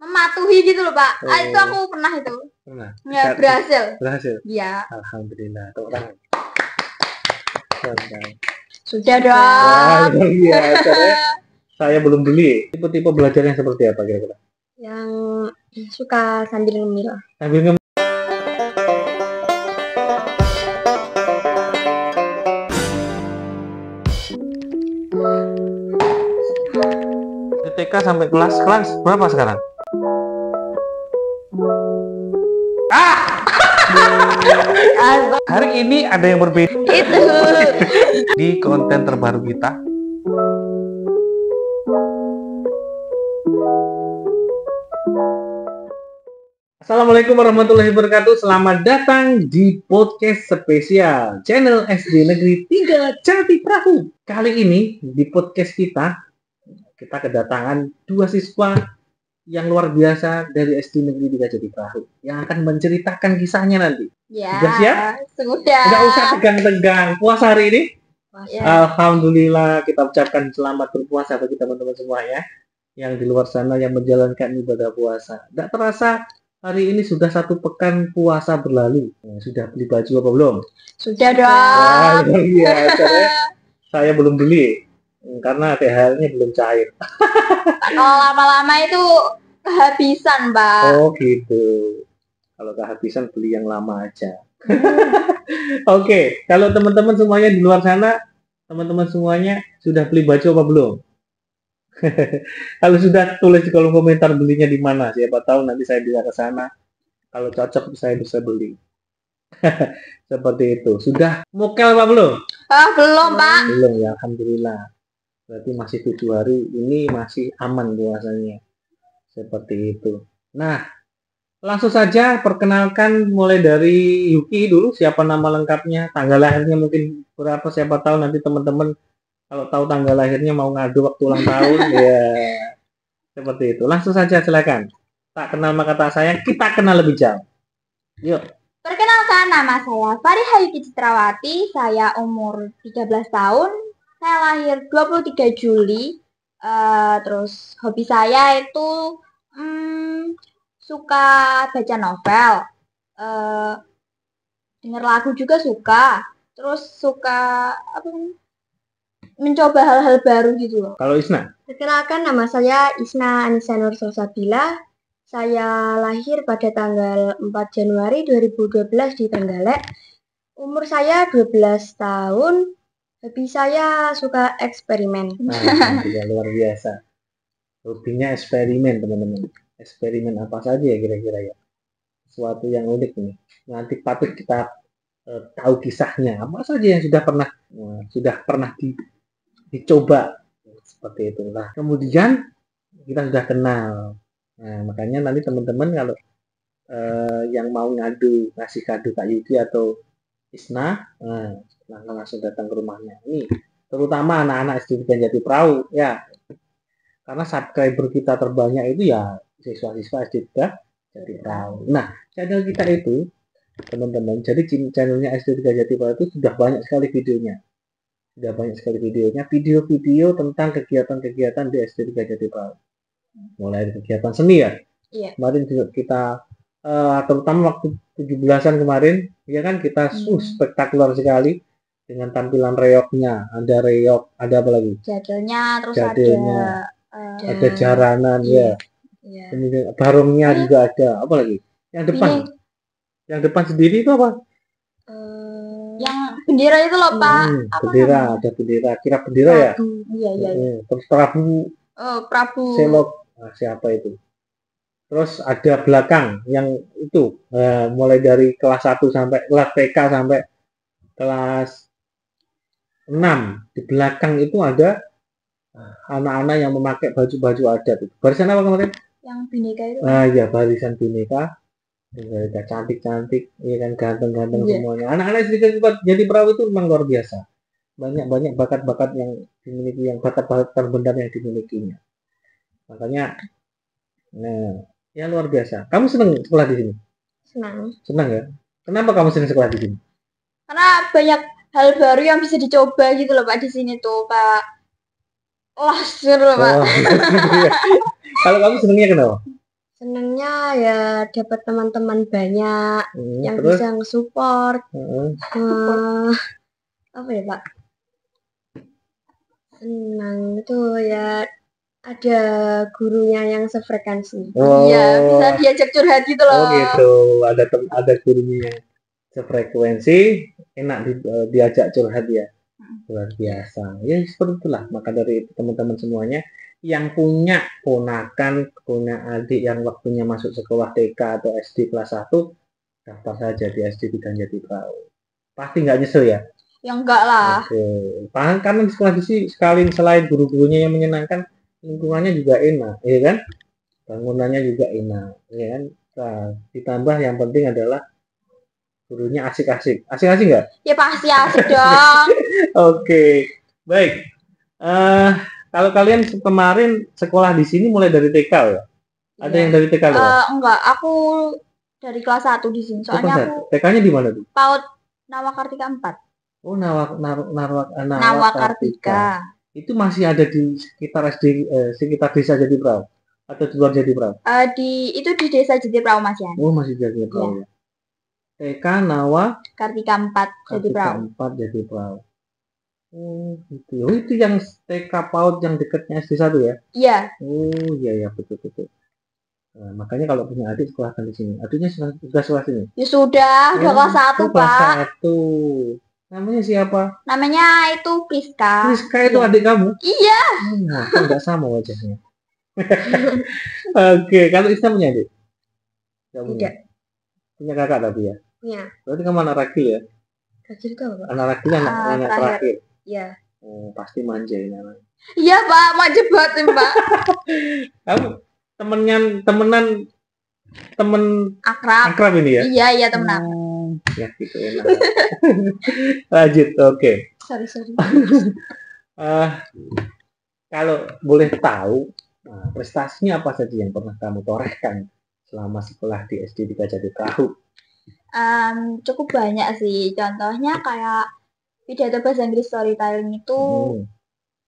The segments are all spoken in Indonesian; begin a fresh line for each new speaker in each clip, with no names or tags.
mematuhi gitu loh Pak. Itu aku pernah itu.
Pernah.
Ya, berhasil.
Iya. Alhamdulillah. Orang.
Sudah dong.
Wah, iya. Saya belum beli. Tipe-tipe belajar yang seperti apa kira-kira?
Yang suka sambil ngemil.
TK sampai kelas berapa sekarang? Hari ini ada yang berbeda.
Itu.
Di konten terbaru kita. Assalamualaikum warahmatullahi wabarakatuh. Selamat datang di podcast spesial channel SD Negeri 3 Jati Prahu. Kali ini di podcast kita kedatangan dua siswa yang luar biasa dari SD Negeri 3 Jati Prahu yang akan menceritakan kisahnya nanti.
Ya,
sudah siap?
Sudah.
Nggak usah tegang-tegang. Puasa hari ini?
Ya.
Alhamdulillah, kita ucapkan selamat berpuasa bagi teman-teman semua ya, yang di luar sana yang menjalankan ibadah puasa. Tidak terasa hari ini sudah 1 pekan puasa berlalu. Sudah beli baju apa belum?
Sudah dong.
Iya, saya belum beli karena THR-nya belum cair.
Kalau lama-lama itu kehabisan, Mbak.
Oh gitu. Kalau kehabisan beli yang lama aja. Oke, kalau teman-teman semuanya di luar sana, teman-teman semuanya sudah beli baju apa belum? Kalau sudah, tulis di kolom komentar belinya di mana. Siapa tahu nanti saya bisa ke sana. Kalau cocok saya bisa beli. Seperti itu. Sudah mokel apa belum?
Belum, Pak.
Belum ya, alhamdulillah. Berarti masih 7 hari, ini masih aman puasanya. Seperti itu. Nah, langsung saja perkenalkan mulai dari Yuki dulu. Siapa nama lengkapnya, tanggal lahirnya mungkin berapa, siapa tahu nanti teman-teman kalau tahu tanggal lahirnya mau ngadu waktu ulang tahun. Ya, seperti itu. Langsung saja silakan. Tak kenal maka tak sayang, kita kenal lebih jauh. Yuk.
Perkenalkan, nama saya Fariha Yuki Citrawati. Saya umur 13 tahun. Saya lahir 23 Juli. Terus hobi saya itu suka baca novel. Dengar lagu juga suka. Terus suka mencoba hal-hal baru gitu loh.
Kalau Isna?
Perkenalkan, nama saya Isna Anissa Nur Salsabila. Saya lahir pada tanggal 4 Januari 2012 di Trenggalek. Umur saya 12 tahun. Hobi saya suka eksperimen.
Nah, luar biasa. Hobinya eksperimen, teman-teman. Eksperimen apa saja ya kira-kira ya? Sesuatu yang unik nih. Nanti patut kita tahu kisahnya. Apa saja yang sudah pernah dicoba seperti itu. Nah, kemudian kita sudah kenal. Nah, makanya nanti teman-teman kalau yang mau ngasih kado Kak Yuki atau Isna, langsung datang ke rumahnya. Ini terutama anak-anak SD Jati Prahu ya, karena subscriber kita terbanyak itu ya siswa-siswa SD Jati Prahu. Nah, channel kita itu teman-teman, jadi channelnya SD Jati Prahu itu sudah banyak sekali videonya. Video-video tentang kegiatan-kegiatan di SD Jati Prahu. Mulai dari kegiatan seni ya.
Iya.
Kemarin juga kita terutama waktu 17-an kemarin, ya kan kita spektakuler sekali dengan tampilan reoknya. Ada reok, ada apa lagi?
Jadelnya, terus
ada jaranan ya. Kemudian barongnya juga ada. Apa lagi? Yang depan sendiri itu apa?
Yang bendera itu loh Pak.
Bendera, ada bendera. Kira bendera ya?
Iya.
Terus Prabu.
Prabu.
Selok. Nah, siapa itu? Terus ada belakang yang itu mulai dari kelas 1 sampai kelas TK sampai kelas 6. Di belakang itu ada anak-anak yang memakai baju-baju adat. Barisan apa kemarin?
Yang bineka itu.
Ya, barisan bineka. Cantik-cantik, ya kan, ganteng-ganteng semuanya. Anak-anak SD Jati Prahu itu memang luar biasa. Banyak bakat-bakat yang dimiliki, yang bakat-bakat terbendam yang dimilikinya. Makanya, ya luar biasa. Kamu senang sekolah di sini? Senang ya? Kenapa kamu senang sekolah di sini?
Karena banyak hal baru yang bisa dicoba gitu loh Pak di sini tuh Pak. Wah, seru Pak.
Kalau kamu senengnya kenapa?
Senengnya ya dapat teman-teman banyak yang
Terus?
bisa nge-support. Apa ya Pak? Senang itu ya ada gurunya yang sefrekuensi.
Iya, bisa diajak curhat gitu loh.
Oh gitu, ada gurunya yang sefrekuensi, enak diajak curhat ya. Luar biasa. Ya seperti itulah. Maka dari itu teman-teman semuanya yang punya ponakan, punya adik yang waktunya masuk sekolah TK atau SD kelas 1, daftar saja di SD Tigan Jati Perahu. Pasti nggak nyesel ya?
Ya enggak lah.
Oke. Karena di sekolah di sini selain guru-gurunya yang menyenangkan, lingkungannya juga enak, ya kan? Bangunannya juga enak, ya kan? Nah, ditambah yang penting adalah gurunya asik-asik. Asik-asik nggak?
Ya pasti asik dong.
Oke, baik. Kalau kalian kemarin sekolah di sini mulai dari TK ya? Ada yang dari TK loh?
Enggak, aku dari kelas 1 di sini. Soalnya aku
TK-nya di mana tuh?
PAUD Nawakartika 4.
Oh,
Nawakartika.
Itu masih ada di sekitar SD, sekitar desa Jati Perahu atau di luar Jati Perahu?
Itu di desa Jati Perahu Mas Yan.
Oh, masih Jati Perahu ya. TK
Kartika 4 Jati Perahu.
4 Jati Perahu. Oh, gitu. Oh, itu yang TK PAUD yang dekatnya SD 1 ya?
Iya.
Oh, iya betul. Nah, makanya kalau punya adik sekolahkan di sini. Adiknya sudah sekolah sini?
Ya sudah kelas 1 Pak.
Kelas 1. Namanya siapa?
Namanya itu Priska.
Priska itu adik kamu?
Iya.
Nah, kan nggak sama wajahnya. Oke, kalau Isna punya adik?
Tidak.
Punya kakak tapi ya?
Punya.
Berarti kamu anak ragil ya?
Ragil itu apa?
Anak ragil anak terakhir.
Iya.
Oh, pasti manja ini anak.
Iya Pak, manja banget Pak.
Kamu temen akrab ini ya?
Iya temen akrab.
Ya gitu enak. Lanjut, oke.
Sorry.
Kalau boleh tahu, prestasinya apa saja yang pernah kamu torehkan selama sekolah di SD Tiga Jati Perahu?
Cukup banyak sih. Contohnya kayak pidato bahasa Inggris storytelling itu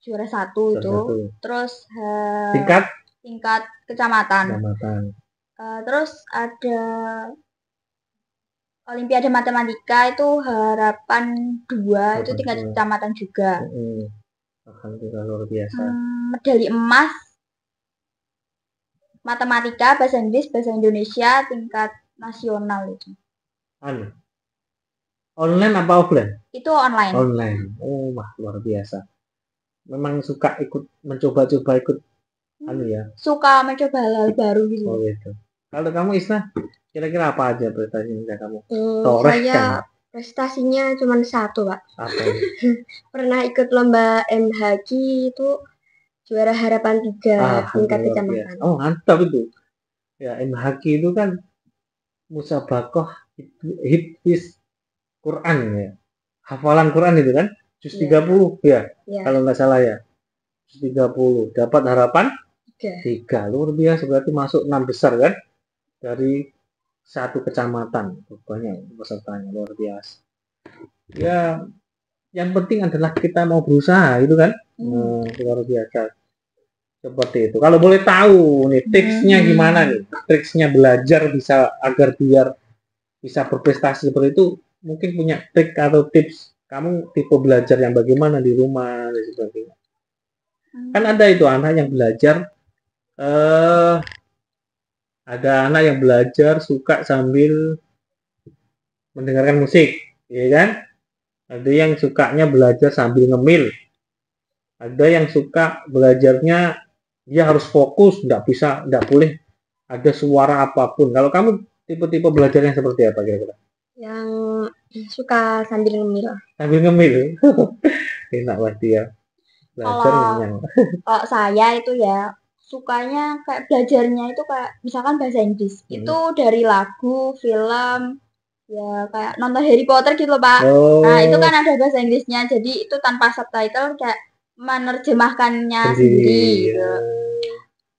juara 1 itu. Terus tingkat kecamatan. Terus ada Olimpiade Matematika itu harapan 2 itu tingkat kecamatan juga.
Alhamdulillah luar biasa.
Medali emas matematika, bahasa Inggris, bahasa Indonesia tingkat nasional itu.
Online apa offline?
Itu online.
Online. Oh, wah luar biasa. Memang suka mencoba-coba ikut ya.
Suka mencoba hal baru gitu.
Oh gitu. Kalau kamu Isna, kira-kira apa aja prestasinya kamu?
Saya prestasinya cuma 1 Pak.
Apa?
Pernah ikut lomba MHQ itu juara harapan 3 tingkat kecamatan.
Oh mantap itu. Ya MHQ itu kan musabaqah hifdz Quran ya. Hafalan Quran itu kan? Juz 30 ya. Kalau nggak salah ya. Juz 30. Dapat harapan 3. Luar biasa, berarti masuk 6 besar kan? Dari 1 kecamatan. Banyak pesertanya, luar biasa. Ya, yang penting adalah kita mau berusaha itu kan? Luar biasa. Seperti itu. Kalau boleh tahu nih, tips-nya gimana nih? Triksnya belajar agar biar bisa berprestasi seperti itu, mungkin punya trik atau tips kamu tipe belajar yang bagaimana di rumah dan sebagainya. Kan ada itu anak yang belajar ada anak yang belajar suka sambil mendengarkan musik, ya kan? Ada yang sukanya belajar sambil ngemil. Ada yang suka belajarnya dia harus fokus, nggak boleh ada suara apapun. Kalau kamu tipe-tipe belajarnya seperti apa kira-kira?
Yang suka sambil ngemil.
Sambil ngemil? Enak pasti ya. Belajar
kalau saya itu ya sukanya kayak belajarnya itu kayak misalkan bahasa Inggris itu dari lagu, film, ya kayak nonton Harry Potter gitu loh Pak. Nah itu kan ada bahasa Inggrisnya, jadi itu tanpa subtitle kayak menerjemahkannya sendiri gitu.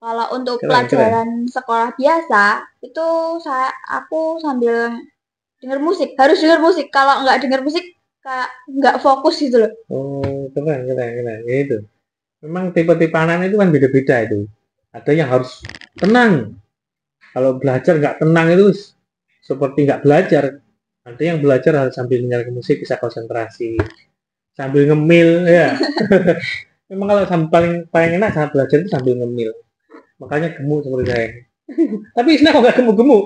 Kalau untuk pelajaran sekolah biasa itu aku sambil denger musik, harus denger musik. Kalau nggak denger musik kayak nggak fokus gitu loh.
Oh keren itu. Memang tipe-tipe anak itu kan beda-beda itu. Ada yang harus tenang. Kalau belajar nggak tenang itu seperti nggak belajar. Ada yang belajar harus sambil mendengarkan musik bisa konsentrasi, sambil ngemil ya. Memang kalau paling paling enak saat belajar itu sambil ngemil. Makanya gemuk seperti saya. Tapi Isna kok nggak gemuk-gemuk?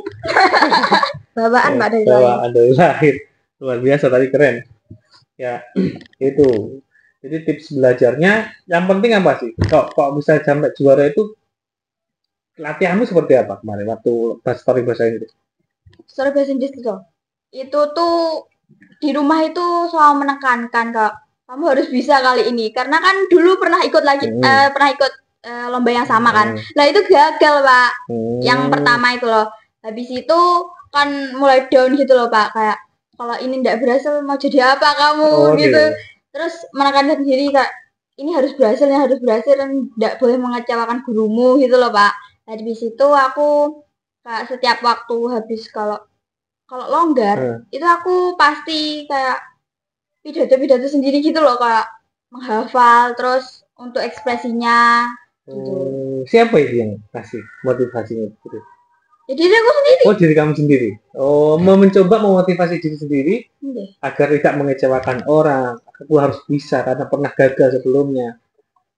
Bawaan Pak dari lahir.
Bawaan dari lahir. Luar biasa tadi, keren. Ya, itu. Jadi tips belajarnya yang penting apa sih? Kok bisa sampai juara itu, latihanmu seperti apa kemarin waktu story bahasa Inggris?
Story bahasa Inggris itu tuh di rumah itu selalu menekankan kak, kamu harus bisa kali ini, karena kan dulu pernah ikut lagi pernah ikut lomba yang sama kan. Nah itu gagal Pak. Yang pertama itu loh. Habis itu kan mulai down gitu loh Pak, kayak kalau ini tidak berhasil mau jadi apa kamu gitu. Terus menekankan diri kak, ini harus berhasil dan tidak boleh mengecewakan gurumu gitu loh Pak. Habis itu aku kayak setiap waktu habis kalau longgar itu aku pasti kayak pidato sendiri gitu loh, kayak menghafal terus untuk ekspresinya gitu.
Siapa itu yang kasih motivasinya gitu?
Ya diri aku sendiri.
Oh, diri kamu sendiri. Oh, mau mencoba memotivasi diri sendiri agar tidak mengecewakan orang. Aku harus bisa karena pernah gagal sebelumnya.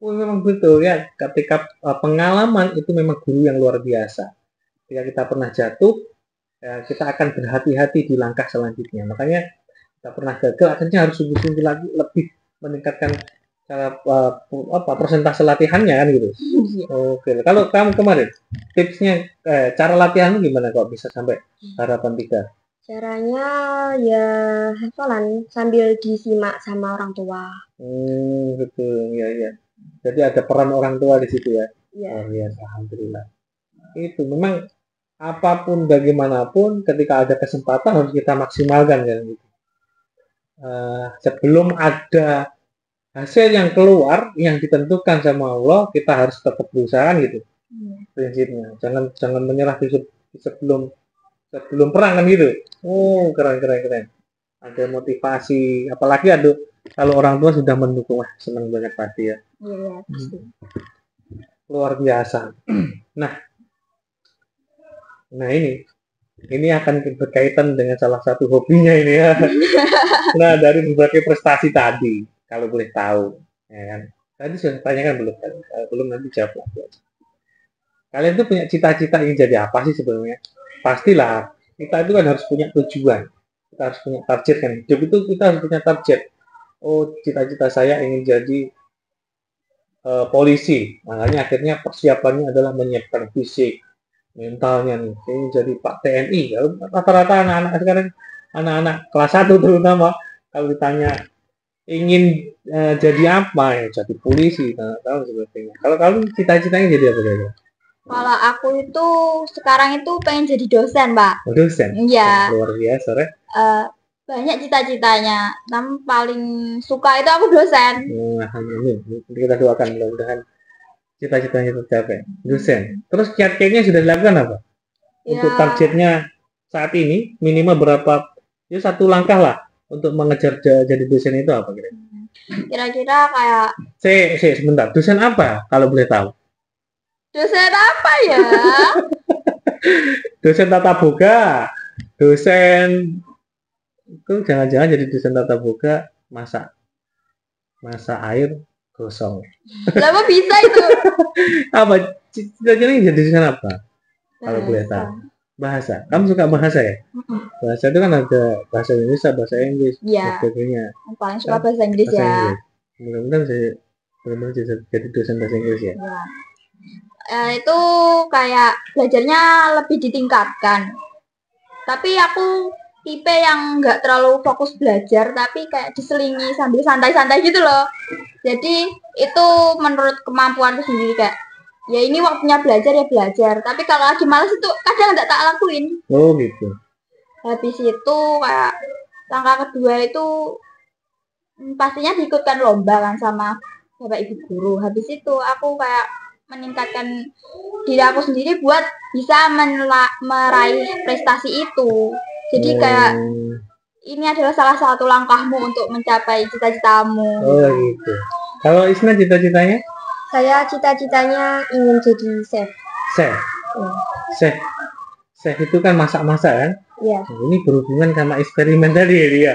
Oh, memang betul ya. Ketika pengalaman itu memang guru yang luar biasa. Ketika kita pernah jatuh, ya, kita akan berhati-hati di langkah selanjutnya. Makanya kita pernah gagal, akhirnya harus sungguh-sungguh lagi lebih meningkatkan cara persentase latihannya kan gitu. Oke. Kalau kamu kemarin tipsnya cara latihanmu gimana kok bisa sampai harapan 3?
Caranya ya hafalan sambil disimak sama orang tua.
Betul ya. Jadi ada peran orang tua di situ ya.
Iya.
Oh, ya, alhamdulillah. Itu memang apapun bagaimanapun ketika ada kesempatan harus kita maksimalkan kan gitu. Sebelum ada hasil yang keluar yang ditentukan sama Allah, kita harus tetap berusaha gitu. Prinsipnya jangan menyerah sebelum perang kan gitu. Oh, keren. Ada motivasi, apalagi kalau orang tua sudah mendukung, senang banget pasti ya.
Iya, pasti.
Luar biasa. Nah ini akan berkaitan dengan salah satu hobinya ini ya. Nah, dari berbagai prestasi tadi, kalau boleh tahu, ya kan? Tadi sudah tanyakan belum nanti jawab lagi. Kalian tuh punya cita-cita ingin jadi apa sih sebenarnya? Pastilah kita itu kan harus punya tujuan, kita harus punya target kan. Hidup itu kita harus punya target. Oh, cita-cita saya ingin jadi polisi, makanya akhirnya persiapannya adalah menyiapkan fisik, mentalnya nih, ingin jadi Pak TNI. Rata-rata anak-anak sekarang, anak-anak kelas 1 terutama, kalau ditanya ingin jadi apa ya, jadi polisi, tahu sebagainya. Kalau kamu cita-citanya jadi apa saja?
Kalau aku itu sekarang itu pengen jadi dosen, Pak.
Oh, dosen?
Iya.
Luar biasa, Rek.
Banyak cita-citanya, namun paling suka itu aku dosen.
Amin. Kita doakan mudah-mudahan cita-citanya tercapai. Dosen. Terus kiat-kiatnya sudah dilakukan apa? Untuk targetnya saat ini minimal berapa? Ya satu langkah lah untuk mengejar jadi dosen itu apa kira-kira?
Kira-kira kayak.
Sebentar. Dosen apa kalau boleh tahu?
Dosen apa ya?
Dosen tata boga. Dosen itu jangan-jangan jadi dosen tata boga masak air gosong.
Kenapa bisa itu?
Apa? Kira-kira jadi dosen apa? Kalau boleh tahu. Bahasa. Kamu suka bahasa ya? Bahasa itu kan ada bahasa Indonesia, bahasa Inggris,
dan
sebagainya.
Paling suka bahasa Inggris ya.
Mudah-mudahan saya benar-benar jadi dosen bahasa Inggris ya.
Itu kayak belajarnya lebih ditingkatkan. Tapi aku tipe yang nggak terlalu fokus belajar, tapi kayak diselingi sambil santai-santai gitu loh. Jadi itu menurut kemampuanku sendiri, kayak ya ini waktunya belajar ya belajar. Tapi kalau lagi malas itu kadang nggak tak lakuin.
Oh gitu.
Habis itu kayak langkah kedua itu pastinya diikutkan lomba kan sama bapak ibu guru. Habis itu aku kayak meningkatkan diri aku sendiri buat bisa meraih prestasi itu. Jadi kayak ini adalah salah satu langkahmu untuk mencapai cita-citamu.
Oh gitu. Kalau Isna cita-citanya?
Saya cita-citanya ingin jadi chef.
Chef. Chef itu kan masak-masak kan?
Iya.
Nah, ini berhubungan sama eksperimen tadi ya dia.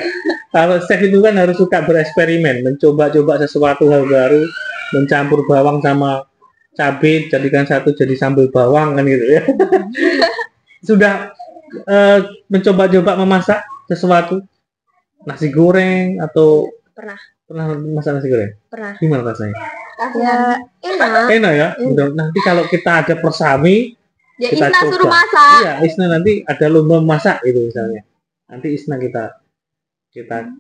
Kalau chef itu kan harus suka bereksperimen, mencoba-coba sesuatu hal baru, mencampur bawang sama cabai, jadikan satu jadi sambal bawang kan gitu ya. Sudah mencoba-coba memasak sesuatu, nasi goreng atau
Pernah
masak nasi goreng?
Pernah.
Gimana rasanya?
Ya enak.
Enak ya. Nanti kalau kita ada persami,
Ya
kita
Isna
coba.
suruh masak.
Iya, Isna nanti ada lomba masak gitu misalnya. Nanti Isna kita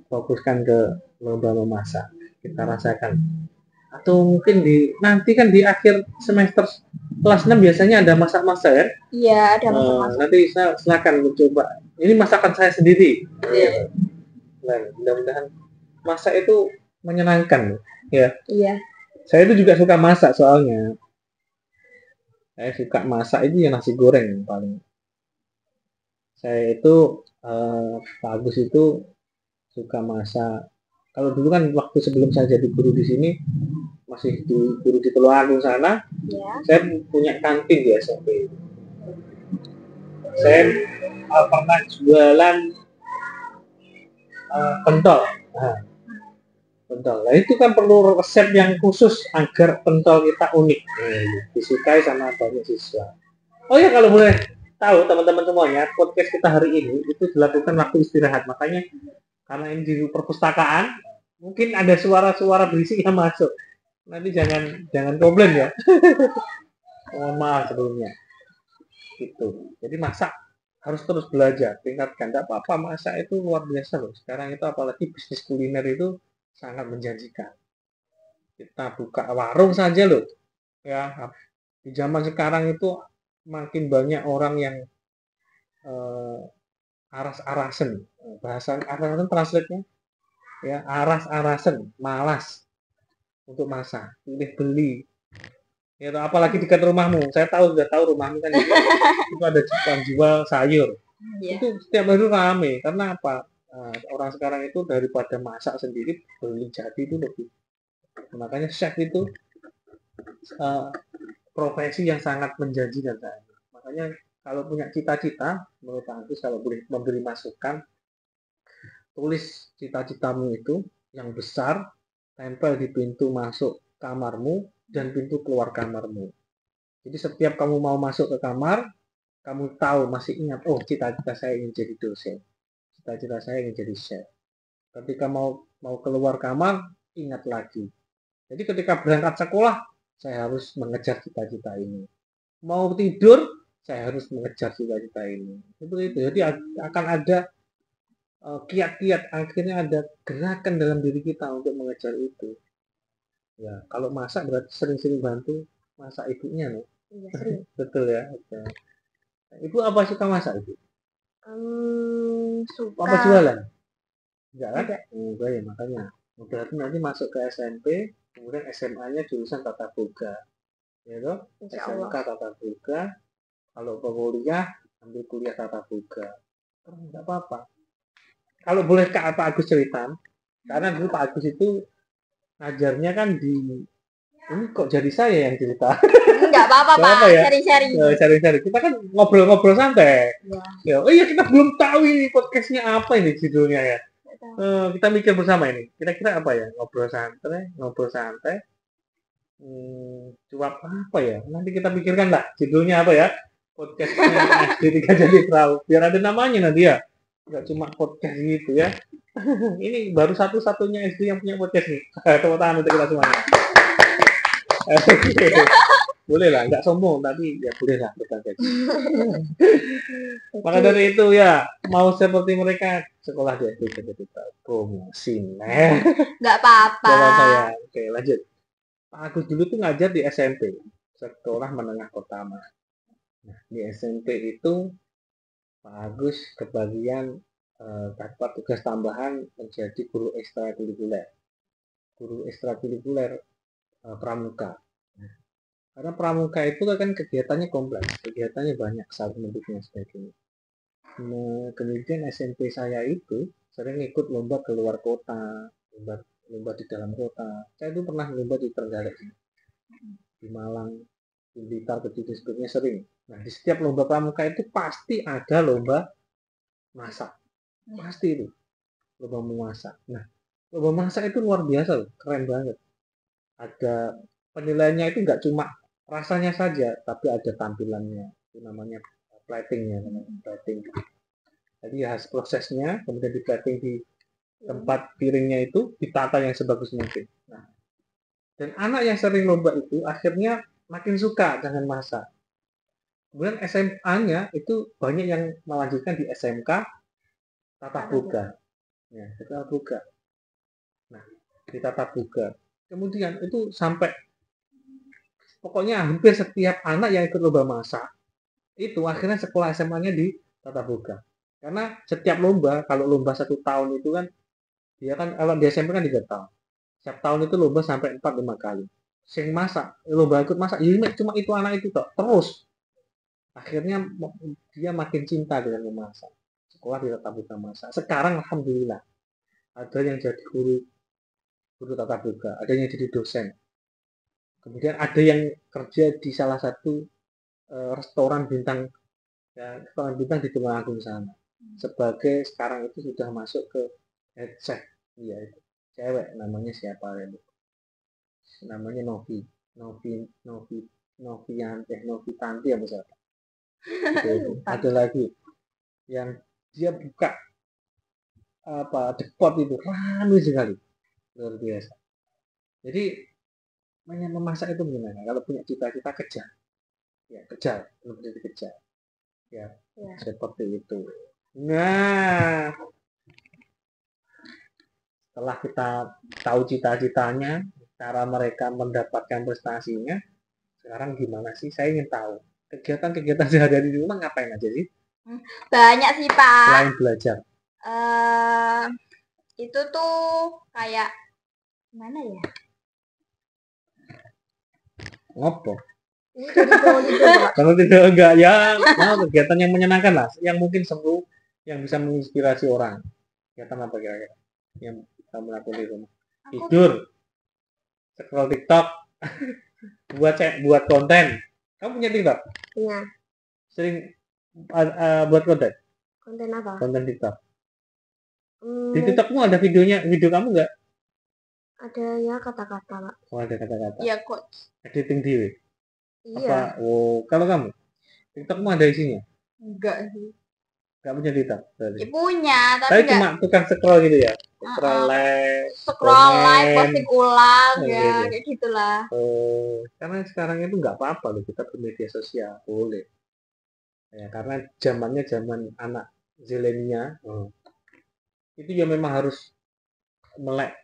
fokuskan ke lomba memasak. Kita rasakan. Atau mungkin nanti kan di akhir semester kelas 6 biasanya ada masak-masak ya?
Iya, ada masak-masak.
Nanti silakan mencoba. Ini masakan saya sendiri.
Iya.
Nah, mudah-mudahan masak itu menyenangkan ya.
Iya.
Saya itu juga suka masak soalnya. Saya suka masak itu ya nasi goreng paling. Saya itu Pak Agus itu suka masak. Kalau dulu kan waktu sebelum saya jadi guru di sini, masih guru di Tulungagung sana, saya punya kantin di SMP. Saya pernah jualan pentol. Pentol. Nah, itu kan perlu resep yang khusus agar pentol kita unik, disukai sama banyak siswa. Oh ya, kalau boleh tahu teman-teman semuanya, podcast kita hari ini itu dilakukan waktu istirahat. Makanya karena ini di perpustakaan, mungkin ada suara-suara berisik yang masuk. Nanti jangan komplain ya. Mohon maaf sebelumnya. Gitu. Jadi masak harus terus belajar, tingkatkan. Tidak apa-apa, masak itu luar biasa loh. Sekarang itu apalagi bisnis kuliner itu sangat menjanjikan. Kita buka warung saja loh. Ya, di zaman sekarang itu makin banyak orang yang aras-arasen. Bahasa arasen translate-nya ya, aras-arasen, malas untuk masak, pilih beli. Ya, apalagi dekat rumahmu. Saya sudah tahu rumahmu kan itu ada jual sayur. Yeah. Itu setiap hari rame. Karena apa? Orang sekarang itu daripada masak sendiri, beli jadi itu lebih. Makanya chef itu profesi yang sangat menjanjikan saya. Makanya kalau punya cita-cita, menurut aku kalau boleh memberi masukan, tulis cita-citamu itu yang besar, tempel di pintu masuk kamarmu dan pintu keluar kamarmu. Jadi setiap kamu mau masuk ke kamar, kamu tahu, masih ingat, oh cita-cita saya ingin jadi dosen, cita-cita saya ingin jadi chef. Ketika mau keluar kamar, ingat lagi. Jadi ketika berangkat sekolah, saya harus mengejar cita-cita ini. Mau tidur, saya harus mengejar cita-cita ini. Seperti itu. Jadi akan ada kiat-kiat, akhirnya ada gerakan dalam diri kita untuk mengejar itu. Ya, kalau masak berarti sering-sering bantu masak ibunya loh.
Iya, sering.
Betul ya. Betul. Ibu apa suka masak itu?
Suka.
Apa jualan? Enggak kan? Enggak ya, makanya. Berarti nanti masuk ke SMP, kemudian SMA-nya jurusan tata boga. Ya toh? SMK tata boga. Kalau ke kuliah, ambil kuliah tata boga. Enggak apa-apa. Kalau boleh Pak Agus cerita, karena dulu Pak Agus itu ngajarnya kan ini kok jadi saya yang cerita.
Enggak apa-apa Pak,
ya?
sharing-sharing.
Kita kan ngobrol-ngobrol santai. Ya. Oh iya, kita belum tahu ini podcastnya apa ini judulnya ya. Kita mikir bersama ini. Kira-kira apa ya? Ngobrol santai. Cuap apa ya? Nanti kita pikirkan lah judulnya apa ya. Podcastnya SD 3 jadi perahu. Biar ada namanya nanti ya. Enggak cuma podcast gitu ya. Ini baru satu-satunya SD yang punya podcast nih. Tepuk tangan untuk kita semuanya. Boleh lah, nggak sombong, tapi ya boleh lah berbagi. Maka dari itu ya, mau seperti mereka sekolah di SD jadi promosi,
nggak apa-apa.
Ya. Oke, lanjut. Pak Agus dulu tuh ngajar di SMP, sekolah menengah pertama. Nah, di SMP itu Pak Agus kebagian dapat tugas tambahan menjadi guru ekstrakurikuler. Guru ekstrakurikuler pramuka. Karena pramuka itu kan kegiatannya kompleks, kegiatannya banyak, saat mendukungnya sebagainya. Kemudian SMP saya itu sering ikut lomba keluar kota, lomba di dalam kota. Saya itu pernah lomba di Trenggalek. di Malang, di Blitar, di sebelumnya sering. Nah, di setiap lomba pramuka itu pasti ada lomba masak. Pasti itu lomba memasak. Nah, lomba masak itu luar biasa loh, keren banget. Ada penilaiannya itu nggak cuma rasanya saja, tapi ada tampilannya. Itu namanya platingnya, namanya plating. Jadi ya prosesnya, kemudian di plating di tempat piringnya itu ditata yang sebagus mungkin. Nah, dan anak yang sering lomba itu akhirnya makin suka dengan masak. Kemudian SMA-nya itu banyak yang melanjutkan di SMK tatap muka. Ya, tatap muka. Nah, di tatap muka. Kemudian itu sampai pokoknya hampir setiap anak yang ikut lomba masak itu akhirnya sekolah SMA-nya di tatap muka. Karena setiap lomba, kalau lomba 1 tahun itu kan dia kan kalau di SMP kan 3 tahun. Setiap tahun itu lomba sampai 4-5 kali. Sing masak, lomba ikut masak, ya cuma itu anak itu toh. Terus akhirnya dia makin cinta dengan memasak. Sekolah di tatap muka masak. Sekarang alhamdulillah ada yang jadi guru tatap muka, ada yang jadi dosen. Kemudian ada yang kerja di salah satu restoran bintang di Tulungagung sana. Sebagai sekarang itu sudah masuk ke head chef, iya itu cewek namanya siapa ya? Namanya Novi Tanti ya misalnya. Ada lagi yang dia buka depot itu ramai sekali, luar biasa. Jadi memasak itu gimana? Kalau punya cita-cita kejar, ya kejar, benar-benar dikejar, ya seperti itu. Nah, setelah kita tahu cita-citanya, cara mereka mendapatkan prestasinya, sekarang gimana sih? Saya ingin tahu kegiatan-kegiatan sehari-hari di rumah ngapain aja sih?
Banyak sih Pak.
Selain belajar.
Itu tuh kayak gimana ya?
Ngopo? Kalau tidak enggak ya, kegiatan yang menyenangkan lah, yang mungkin seru, yang bisa menginspirasi orang. Kegiatan apa kira-kira yang kita melakukan di rumah? Tidur, scroll TikTok, buat konten. Kamu punya TikTok?
Punya.
Sering buat konten?
Konten apa?
Konten TikTok. Di TikTokmu ada video kamu nggak?
Ada ya kata-kata Pak.
Oh ada kata-kata.
Iya coach.
Editing dewe.
Iya.
Apa? Oh kalau kamu TikTokmu ada isinya?
Enggak sih.
Enggak punya TikTok?
Ya, punya,
tapi cuma tukang scroll gitu ya?
Scroll live, posting ulang ya,
gitu.
kayak gitulah.
Oh, karena sekarang itu nggak apa-apa loh kita bermedia sosial, boleh. Ya, karena zamannya zaman anak zilenial, itu ya memang harus melek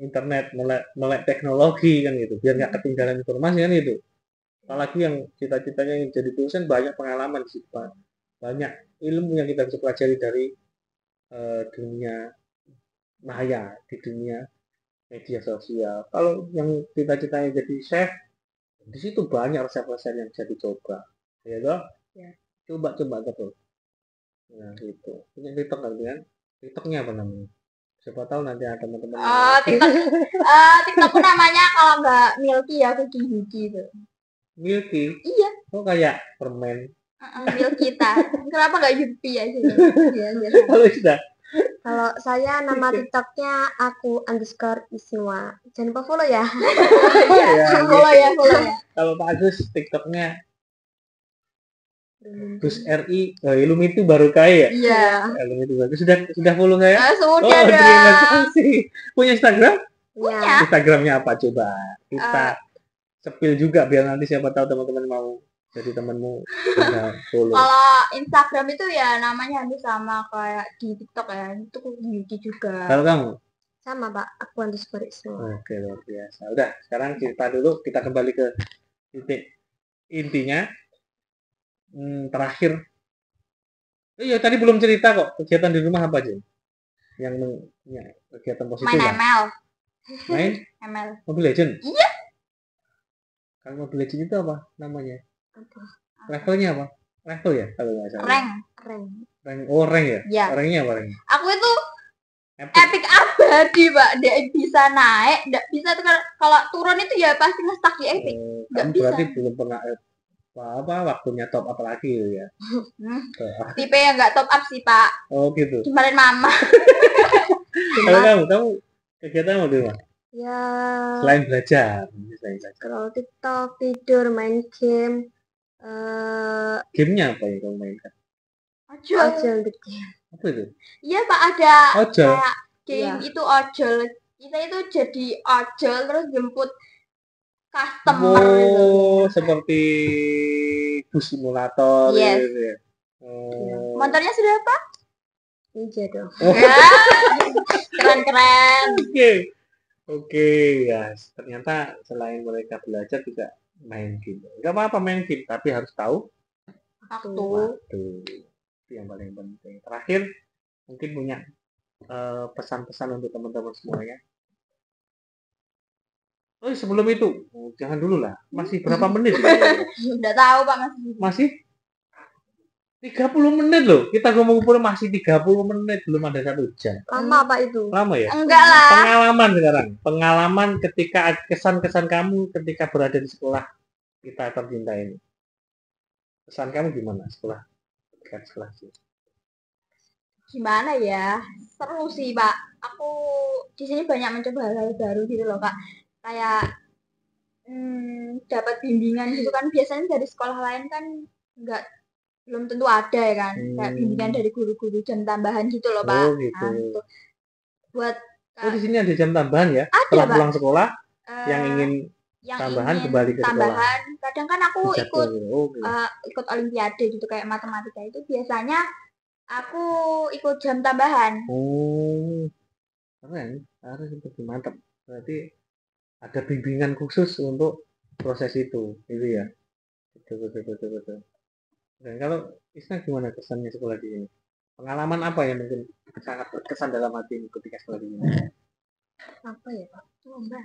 internet, melek teknologi kan gitu, biar nggak ketinggalan informasi kan gitu. Apalagi yang cita-citanya yang jadi dosen banyak pengalaman sih, banyak ilmu yang kita bisa pelajari dari dunia maya, di dunia media sosial. Kalau yang cita-citanya jadi chef, di situ banyak resep-resep yang bisa dicoba, ya toh? Ya. Coba terus. Nah gitu. Punya TikTok kan? TikToknya apa namanya? Siapa tahu nanti ada teman-teman.
TikTokku namanya kalau nggak Milky ya Cookie itu.
Milky?
Iya.
Oh kayak permen.
Milky kita. Kenapa nggak Yupi aja?
Kalau sudah.
Kalau saya nama TikToknya aku_Isnua. Jangan lupa follow ya.
Follow ya.
Kalau Pak Agus TikToknya Gus RI, Ilum itu baru kaya.
Iya.
Ilum itu baru. Sudah follow saya?
Sudah.
Terima kasih. Punya Instagram?
Punya.
Instagramnya apa coba? Kita sepil juga biar nanti siapa tahu teman-teman mau jadi temanmu follow.
Kalau Instagram itu ya namanya hampir sama kayak di TikTok ya, itu Yuki juga.
Kalau kamu?
Sama Pak, aku_Isnua.
Oke, luar biasa. Udah, sekarang cerita dulu, kita kembali ke titik intinya. Terakhir. Iya, tadi belum cerita kok, kegiatan di rumah apa aja? Yang kegiatan positif.
Main ML.
Main?
ML.
Mobile Legend?
Iya.
Kalau Mobile Legend itu apa namanya?
Apa?
Levelnya apa? Level ya kalau nggak salah.
Rank.
Oh rank ya?
Iya.
Ranknya apa rank?
Aku itu Epic abadi Pak, dia bisa naik, nggak bisa tuh kalau turun itu ya pasti ngestak di epic.
Kamu berarti belum pernah waktunya top up lagi ya?
Tipe yang nggak top up sih Pak.
Oh gitu.
Kemarin mama.
Kamu kegiatan di mana?
Ya.
Selain belajar.
Scroll TikTok, tidur, main game.
Gamenya apa yang kamu mainkan?
Ojol.
Apa itu?
Iya Pak, ada
ojol.
Kayak game itu ojol. Kita itu jadi ojol terus jemput customer gitu.
Seperti bus simulator.
Yes.
Gitu ya.
Motornya sudah apa?
Ninja dong.
Keren.
Oke, ya. Ternyata selain mereka belajar juga main game. Gak apa-apa main game, tapi harus tahu waktu. Itu yang paling penting. Terakhir, mungkin punya pesan-pesan untuk teman-teman semuanya. Oh, sebelum itu, jangan dulu lah. Masih berapa menit?
Udah tahu Pak
masih 30 menit loh. Kita ngomong masih 30 menit, belum ada 1 jam.
Lama Pak itu?
Lama ya?
Enggak lah.
Pengalaman sekarang. Pengalaman ketika kesan-kesan kamu ketika berada di sekolah kita tercinta ini. Kesan kamu gimana sekolah?
Gimana ya? Seru sih Pak. Aku di sini banyak mencoba hal-hal baru gitu loh Kak. Kayak dapat bimbingan gitu kan, biasanya dari sekolah lain kan belum tentu ada ya kan, kayak bimbingan dari guru-guru jam tambahan gitu loh Pak.
Gitu.
Nah, gitu. Buat
di sini ada jam tambahan ya?
Ada,
setelah
Pak.
Pulang sekolah yang ingin tambahan kembali ke
tambahan,
sekolah.
Kadang kan aku ikut olimpiade gitu kayak matematika itu biasanya aku ikut jam tambahan.
Keren, harus seperti mantap. Berarti ada bimbingan khusus untuk proses itu ya. Betul. Dan kalau Isna gimana kesannya sekolah di sini? Pengalaman apa yang mungkin sangat berkesan dalam hati ketika sekolah di sini?
Apa ya Pak? Lomba.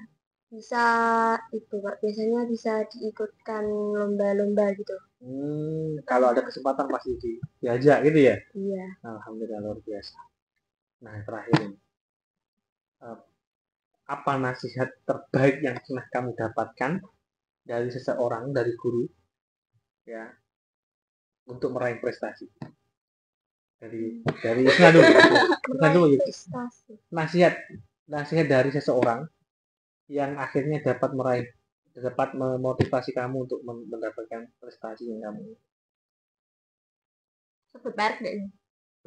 Bisa itu Pak, biasanya bisa diikutkan lomba-lomba gitu.
Kalau ada kesempatan pasti diajak gitu ya?
Iya.
Alhamdulillah luar biasa. Nah terakhir ini, apa nasihat terbaik yang pernah kamu dapatkan dari seseorang, dari guru ya, untuk meraih prestasi? Dari Isna dulu gitu. Nasihat dari seseorang yang akhirnya dapat memotivasi kamu untuk mendapatkan prestasi yang kamu.
Sebut merek deh.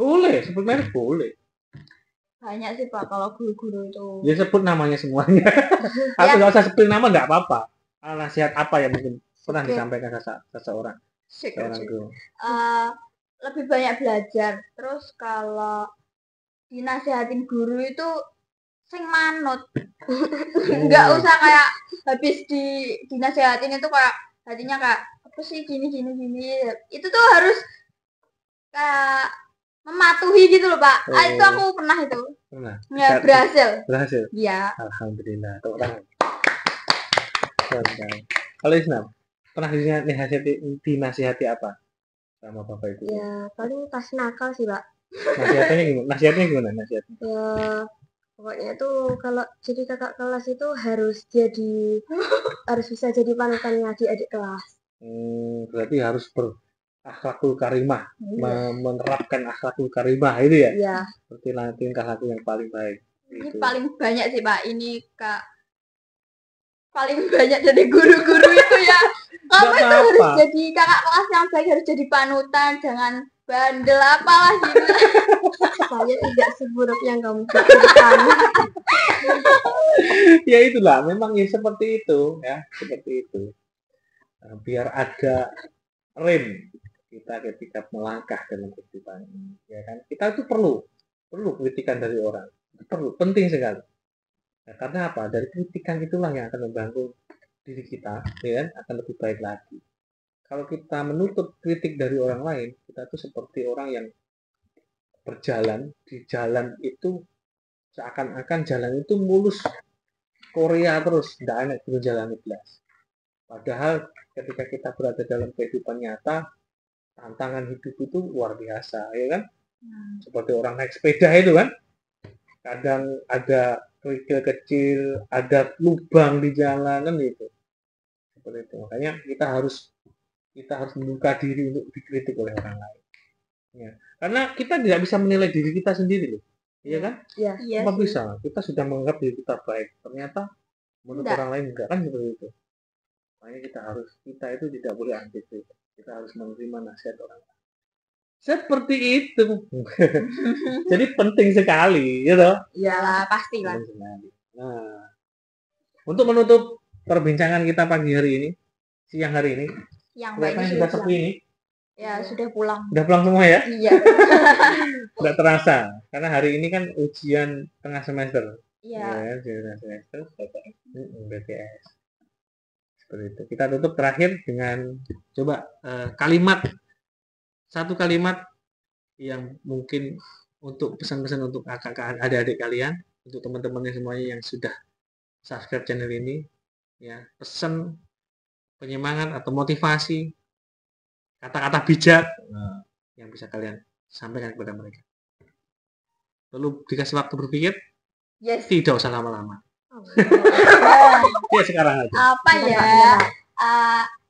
Boleh, sebut merek boleh.
Banyak sih Pak kalau guru-guru itu.
Ya sebut namanya semuanya. Atau nggak usah sebut nama nggak apa-apa. Nasihat apa yang mungkin pernah disampaikan seseorang guru?
Lebih banyak belajar. Terus kalau dinasihatin guru itu sing manut. Nggak usah kayak habis dinasihatin itu kayak hatinya kayak apa sih gini. Itu tuh harus kayak mematuhi gitu loh Pak. Itu aku pernah itu. Ya, berhasil. Iya.
Alhamdulillah. Kalau Islam pernah dinasihati apa sama Bapak itu?
Ya paling pas nakal sih Pak.
Nasihatnya gimana?
Ya pokoknya tuh kalau jadi kakak kelas itu harus bisa jadi panutannya adik-adik kelas.
Berarti harus berakhlakul karimah, menerapkan akhlakul karimah itu ya?
Iya.
Seperti tingkah laku yang paling baik.
Ini paling banyak sih Pak, ini Kak. Paling banyak dari guru-guru itu ya. Kamu itu harus jadi kakak kelas yang baik, harus jadi panutan, jangan bandel apalah gitu.
Saya tidak seburuk yang kamu pikirkan.
Ya itulah, memang ya seperti itu ya, seperti itu. Biar ada rem kita ketika melangkah dalam kehidupan ini, ya kan? Kita itu perlu kritikan dari orang, penting sekali. Nah, karena apa? Dari kritikan itulah yang akan membangun diri kita, ya kan? Akan lebih baik lagi. Kalau kita menuntut kritik dari orang lain, kita itu seperti orang yang berjalan di jalan itu seakan-akan jalan itu mulus Korea terus, tidak enak berjalan belas. Padahal ketika kita berada dalam kehidupan nyata, tantangan hidup itu luar biasa, ya kan? Seperti orang naik sepeda itu kan, kadang ada kerikil kecil, ada lubang di jalanan itu. Seperti itu. Makanya kita harus membuka diri untuk dikritik oleh orang lain. Ya. Karena kita tidak bisa menilai diri kita sendiri loh. Iya kan?
Iya.
Apa bisa? Kita sudah menganggap diri kita baik. Ternyata menurut orang lain enggak kan seperti itu. Makanya kita itu tidak boleh anti-kritik. Kita harus menerima nasihat orang lain. Seperti itu. Jadi penting sekali, gitu.
Iyalah, pastilah.
Nah, untuk menutup perbincangan kita pagi hari ini, siang hari ini,
Yang
kelihatannya sudah sepi ini.
Ya, sudah pulang.
Sudah pulang semua ya?
Iya.
Tidak terasa, karena hari ini kan ujian tengah semester.
Iya.
Ujian tengah semester, BPS. Seperti itu. Kita tutup terakhir dengan coba satu kalimat yang mungkin untuk pesan-pesan untuk adik-adik kalian, untuk teman-temannya semuanya yang sudah subscribe channel ini, ya, pesan penyemangat atau motivasi, kata-kata bijak yang bisa kalian sampaikan kepada mereka. Perlu dikasih waktu berpikir?
Yes.
Tidak usah lama-lama. Ya sekarang aja.
Apa ya?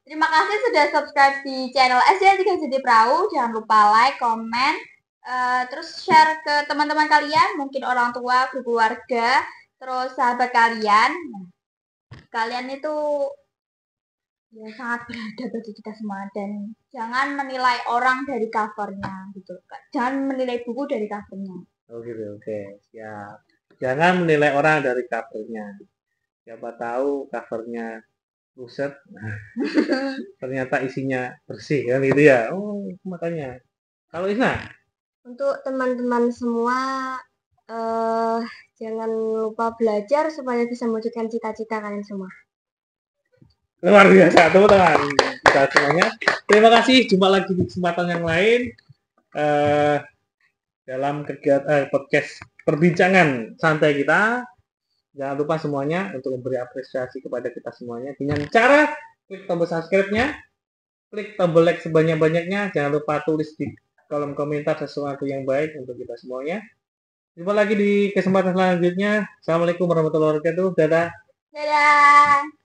Terima kasih sudah subscribe di channel SDA3 Jadi Perahu. Jangan lupa like, komen, terus share ke teman-teman kalian, mungkin orang tua, keluarga, terus sahabat kalian. Kalian itu ya sangat berharga bagi kita semua, dan jangan menilai orang dari covernya gitu. Jangan menilai buku dari covernya.
Oh gitu, oke, siap. Jangan menilai orang dari covernya. Siapa tahu covernya ruset, ternyata isinya bersih kan gitu ya. Oh makanya. Kalau Isna?
Untuk teman-teman semua, jangan lupa belajar supaya bisa mewujudkan cita-cita kalian semua.
Luar biasa, teman-teman. Kita semuanya. Terima kasih. Jumpa lagi di kesempatan yang lain dalam kegiatan podcast perbincangan santai kita. Jangan lupa semuanya untuk memberi apresiasi kepada kita semuanya dengan cara klik tombol subscribe-nya, klik tombol like sebanyak-banyaknya. Jangan lupa tulis di kolom komentar sesuatu yang baik untuk kita semuanya. Jumpa lagi di kesempatan selanjutnya. Assalamualaikum warahmatullahi wabarakatuh. Dadah.
Dadah.